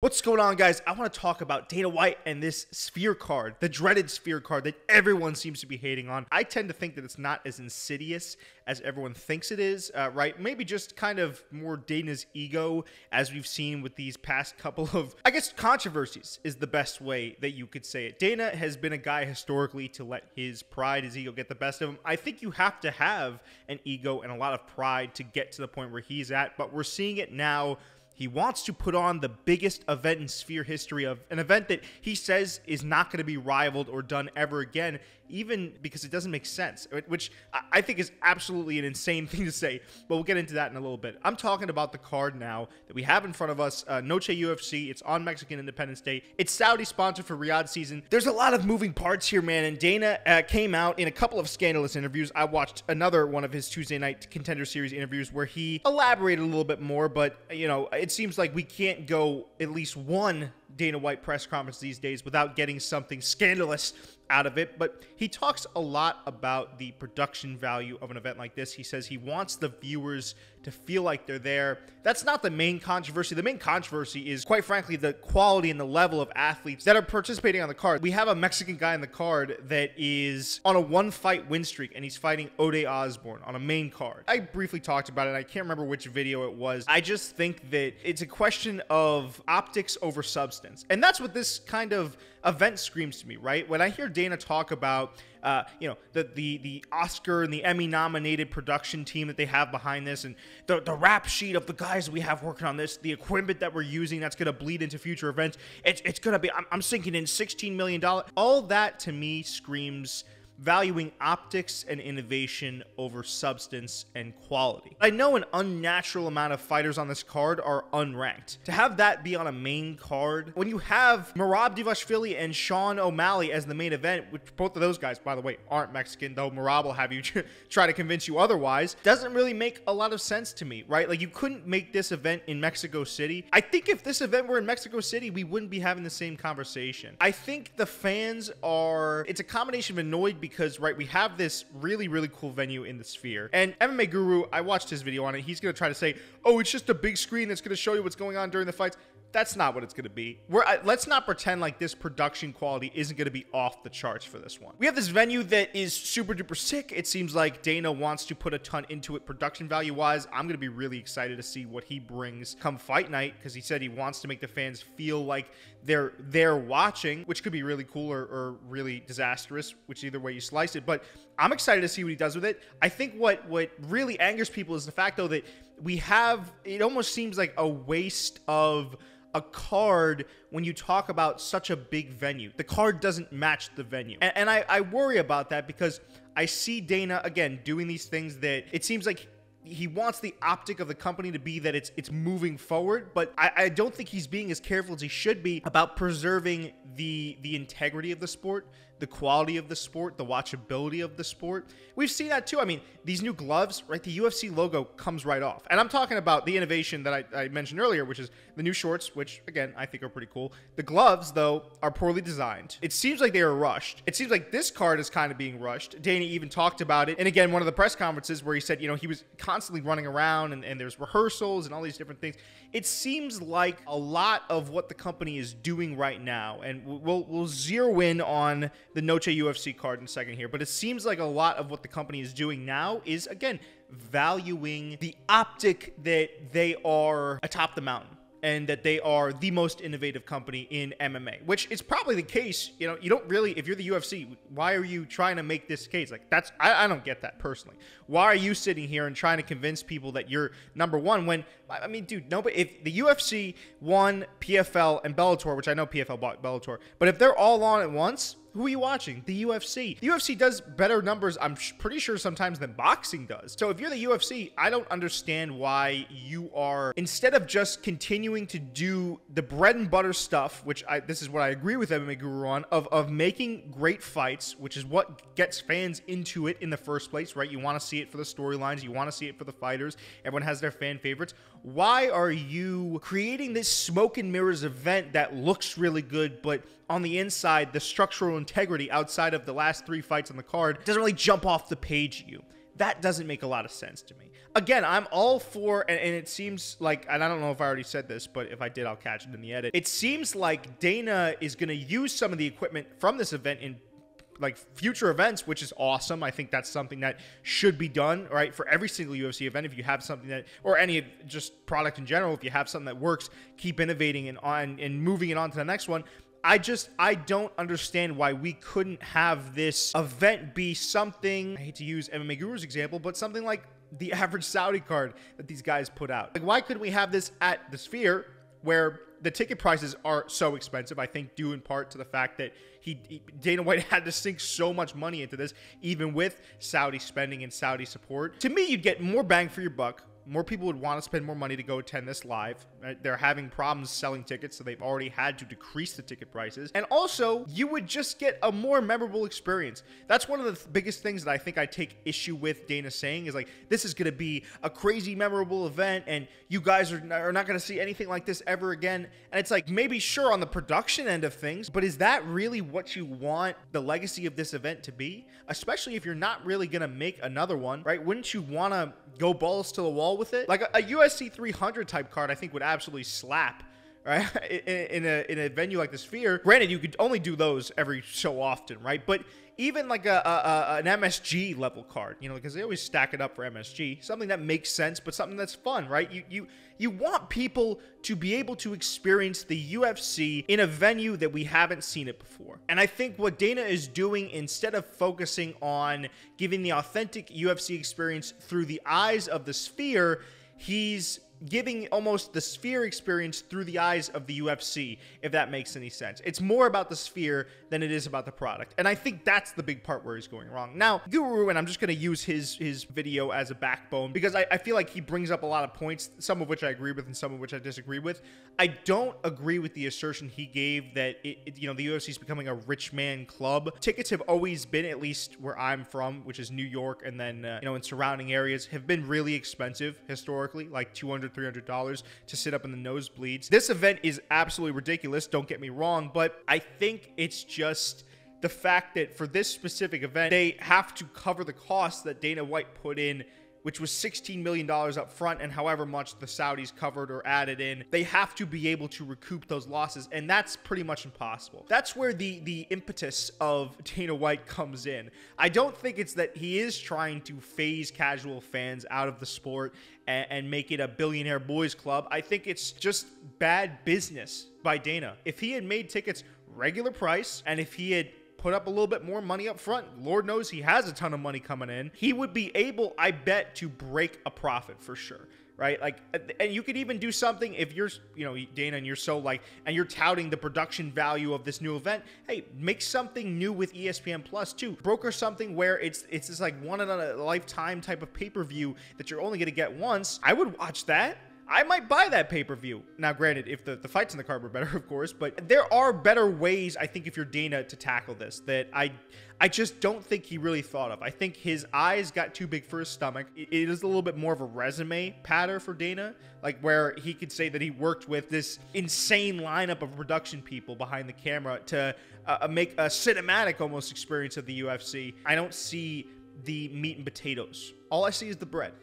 What's going on, guys? I want to talk about Dana White and this sphere card, the dreaded sphere card that everyone seems to be hating on. I tend to think that it's not as insidious as everyone thinks it is, right? Maybe just kind of more Dana's ego, as we've seen with these past couple of, I guess, controversies is the best way that you could say it. Dana has been a guy historically to let his pride, his ego get the best of him. I think you have to have an ego and a lot of pride to get to the point where he's at, but we're seeing it now. He wants to put on the biggest event in Sphere history, of an event that he says is not going to be rivaled or done ever again, even because it doesn't make sense, which I think is absolutely an insane thing to say, but we'll get into that in a little bit. I'm talking about the card now that we have in front of us, Noche UFC. It's on Mexican Independence Day. It's Saudi sponsored for Riyadh season. There's a lot of moving parts here, man, and Dana came out in a couple of scandalous interviews. I watched another one of his Tuesday Night Contender Series interviews where he elaborated a little bit more, but, you know, it seems like we can't go at least one Dana White press conference these days without getting something scandalous out of it. But he talks a lot about the production value of an event like this. He says he wants the viewers to feel like they're there. That's not the main controversy. The main controversy is, quite frankly, the quality and the level of athletes that are participating on the card. We have a Mexican guy on the card that is on a one-fight win streak, and he's fighting Ode Osborne on a main card. I briefly talked about it. I can't remember which video it was. I just think that it's a question of optics over substance. And that's what this kind of event screams to me, right? When I hear Dana talk about, you know, the Oscar and the Emmy nominated production team that they have behind this, and the rap sheet of the guys we have working on this, the equipment that we're using that's going to bleed into future events, it's going to be, I'm sinking in $16 million. All that to me screams valuing optics and innovation over substance and quality. I know an unnatural amount of fighters on this card are unranked. To have that be on a main card, when you have Merab Dvalishvili and Sean O'Malley as the main event, which both of those guys, by the way, aren't Mexican, though Merab will have you try to convince you otherwise, doesn't really make a lot of sense to me, right? Like, you couldn't make this event in Mexico City. I think if this event were in Mexico City, we wouldn't be having the same conversation. I think the fans are, it's a combination of annoyed because, right, we have this really, really cool venue in the Sphere. And MMA Guru, I watched his video on it. He's going to try to say, oh, it's just a big screen that's going to show you what's going on during the fights. That's not what it's going to be. Let's not pretend like this production quality isn't going to be off the charts for this one. We have this venue that is super duper sick. It seems like Dana wants to put a ton into it production value wise. I'm going to be really excited to see what he brings come fight night, because he said he wants to make the fans feel like they're there watching, which could be really cool or really disastrous, which either way you slice it. But I'm excited to see what he does with it. I think what really angers people is the fact, though, that we have, it almost seems like a waste of a card when you talk about such a big venue. The card doesn't match the venue. And I worry about that, because I see Dana, again, doing these things that it seems like he wants the optic of the company to be that it's moving forward, but I don't think he's being as careful as he should be about preserving the integrity of the sport, the quality of the sport, the watchability of the sport. We've seen that too. I mean, these new gloves, right? The UFC logo comes right off. And I'm talking about the innovation that I mentioned earlier, which is the new shorts, which, again, I think are pretty cool. The gloves, though, are poorly designed. It seems like they are rushed. It seems like this card is kind of being rushed. Dana even talked about it. And again, one of the press conferences where he said, you know, he was constantly running around and there's rehearsals and all these different things. It seems like a lot of what the company is doing right now, and we'll zero in on the Noche UFC card in a second here, but it seems like a lot of what the company is doing now is, again, valuing the optic that they are atop the mountain and that they are the most innovative company in MMA, which is probably the case. You know, you don't really, if you're the UFC, why are you trying to make this case? Like, that's, I don't get that personally. Why are you sitting here and trying to convince people that you're number one when, I mean, dude, nobody, if the UFC won PFL and Bellator, which I know PFL bought Bellator, but if they're all on at once, who are you watching? The UFC. The UFC does better numbers, I'm pretty sure, sometimes than boxing does. So if you're the UFC, I don't understand why you are, instead of just continuing to do the bread and butter stuff, which this is what I agree with MMA Guru on, of making great fights, which is what gets fans into it in the first place, right? You want to see it for the storylines. You want to see it for the fighters. Everyone has their fan favorites. Why are you creating this smoke and mirrors event that looks really good, but on the inside, the structural integrity outside of the last 3 fights on the card doesn't really jump off the page at you? That doesn't make a lot of sense to me. again, I'm all for, and it seems like, and I don't know if I already said this, but if I did, I'll catch it in the edit. It seems like Dana is going to use some of the equipment from this event in like future events, which is awesome. I think that's something that should be done, right? For every single UFC event, if you have something that, or any just product in general, if you have something that works, keep innovating and moving it on to the next one. I don't understand why we couldn't have this event be something, I hate to use MMA Guru's example, but something like the average Saudi card that these guys put out. Like, why couldn't we have this at the Sphere, where the ticket prices are so expensive, I think due in part to the fact that Dana White had to sink so much money into this, even with Saudi spending and Saudi support. To me, you'd get more bang for your buck. More people would want to spend more money to go attend this live. Right? They're having problems selling tickets, so they've already had to decrease the ticket prices. And also, you would just get a more memorable experience. That's one of the biggest things that I think I take issue with Dana saying is like, this is going to be a crazy memorable event, and you guys are not going to see anything like this ever again. And it's like, maybe sure on the production end of things, but is that really what you want the legacy of this event to be? Especially if you're not really going to make another one, right? Wouldn't you want to go balls to the wall with it? Like a UFC 300 type card, I think would absolutely slap, right? in a venue like the Sphere. Granted, you could only do those every so often, right? But even like an MSG level card, you know, because they always stack it up for MSG, something that makes sense, but something that's fun, right? You want people to be able to experience the UFC in a venue that we haven't seen it before. And I think what Dana is doing, instead of focusing on giving the authentic UFC experience through the eyes of the Sphere, he's giving almost the Sphere experience through the eyes of the UFC, if that makes any sense. It's more about the Sphere than it is about the product. And I think that's the big part where he's going wrong. Now, Guru, and I'm just going to use his video as a backbone, because I feel like he brings up a lot of points, some of which I agree with and some of which I disagree with. I don't agree with the assertion he gave that, you know, the UFC is becoming a rich man club. Tickets have always been, at least where I'm from, which is New York, and then, you know, in surrounding areas, have been really expensive historically, like $200, $300 to sit up in the nosebleeds. This event is absolutely ridiculous, don't get me wrong, but I think it's just the fact that for this specific event, they have to cover the costs that Dana White put in, which was $16 million up front, and however much the Saudis covered or added in, they have to be able to recoup those losses, and that's pretty much impossible. That's where the impetus of Dana White comes in. I don't think it's that he is trying to phase casual fans out of the sport and make it a billionaire boys club. I think it's just bad business by Dana. If he had made tickets regular price, and if he had put up a little bit more money up front, Lord knows he has a ton of money coming in, he would be able, I bet, to break a profit for sure, right? Like, and you could even do something if you're, you know, Dana, and you're so like, and you're touting the production value of this new event. Hey, make something new with ESPN Plus too. Broker something where it's this like one in a lifetime type of pay-per-view that you're only going to get once. I would watch that. I might buy that pay-per-view. Now, granted, if the fights in the card were better, of course, but there are better ways, I think, if you're Dana, to tackle this that I just don't think he really thought of. I think his eyes got too big for his stomach. It is a little bit more of a resume patter for Dana, like where he could say that he worked with this insane lineup of production people behind the camera to make a cinematic almost experience of the UFC. I don't see the meat and potatoes. All I see is the bread.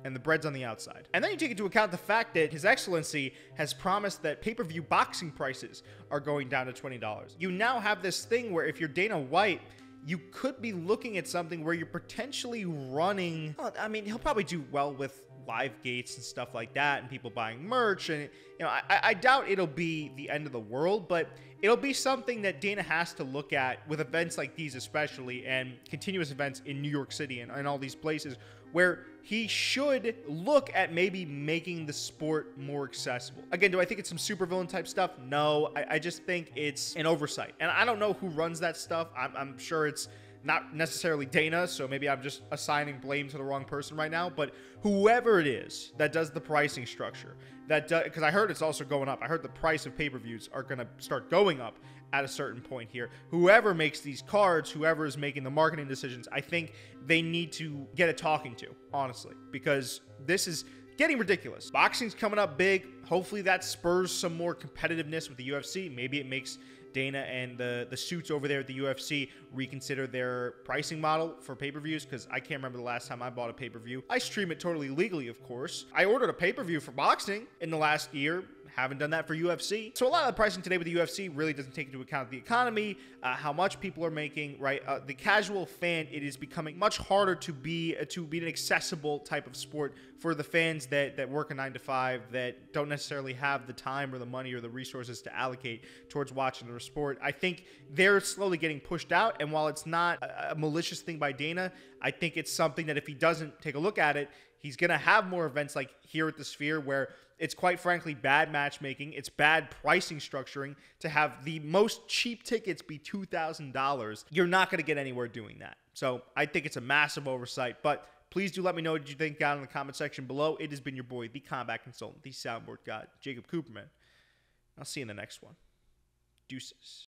And the bread's on the outside. And then you take into account the fact that His Excellency has promised that pay-per-view boxing prices are going down to $20. You now have this thing where if you're Dana White, you could be looking at something where you're potentially running, well, I mean, he'll probably do well with live gates and stuff like that and people buying merch. And, you know, I doubt it'll be the end of the world, but it'll be something that Dana has to look at with events like these especially, and continuous events in New York City and all these places, where he should look at maybe making the sport more accessible. Again, do I think it's some supervillain type stuff? No, I just think it's an oversight. And I don't know who runs that stuff. I'm sure it's not necessarily Dana, so maybe I'm just assigning blame to the wrong person right now, but whoever it is that does the pricing structure, because I heard it's also going up. I heard the price of pay-per-views are going to start going up at a certain point here. Whoever makes these cards, whoever is making the marketing decisions, I think they need to get a talking to, honestly, because this is getting ridiculous. Boxing's coming up big. Hopefully that spurs some more competitiveness with the UFC. Maybe it makes Dana and the suits over there at the UFC reconsider their pricing model for pay-per-views, because I can't remember the last time I bought a pay-per-view. I stream it totally legally, of course. I ordered a pay-per-view for boxing in the last year. Haven't done that for UFC. So a lot of the pricing today with the UFC really doesn't take into account the economy, how much people are making, right? The casual fan, it is becoming much harder to be an accessible type of sport for the fans that work a 9-to-5, that don't necessarily have the time or the money or the resources to allocate towards watching the sport. I think they're slowly getting pushed out, and while it's not a malicious thing by Dana, I think it's something that if he doesn't take a look at it, he's going to have more events like here at the Sphere where it's quite frankly bad matchmaking. It's bad pricing structuring to have the most cheap tickets be $2,000. You're not going to get anywhere doing that. So I think it's a massive oversight, but please do let me know what you think down in the comment section below. It has been your boy, the combat consultant, the soundboard god, Jacob Cooperman. I'll see you in the next one. Deuces.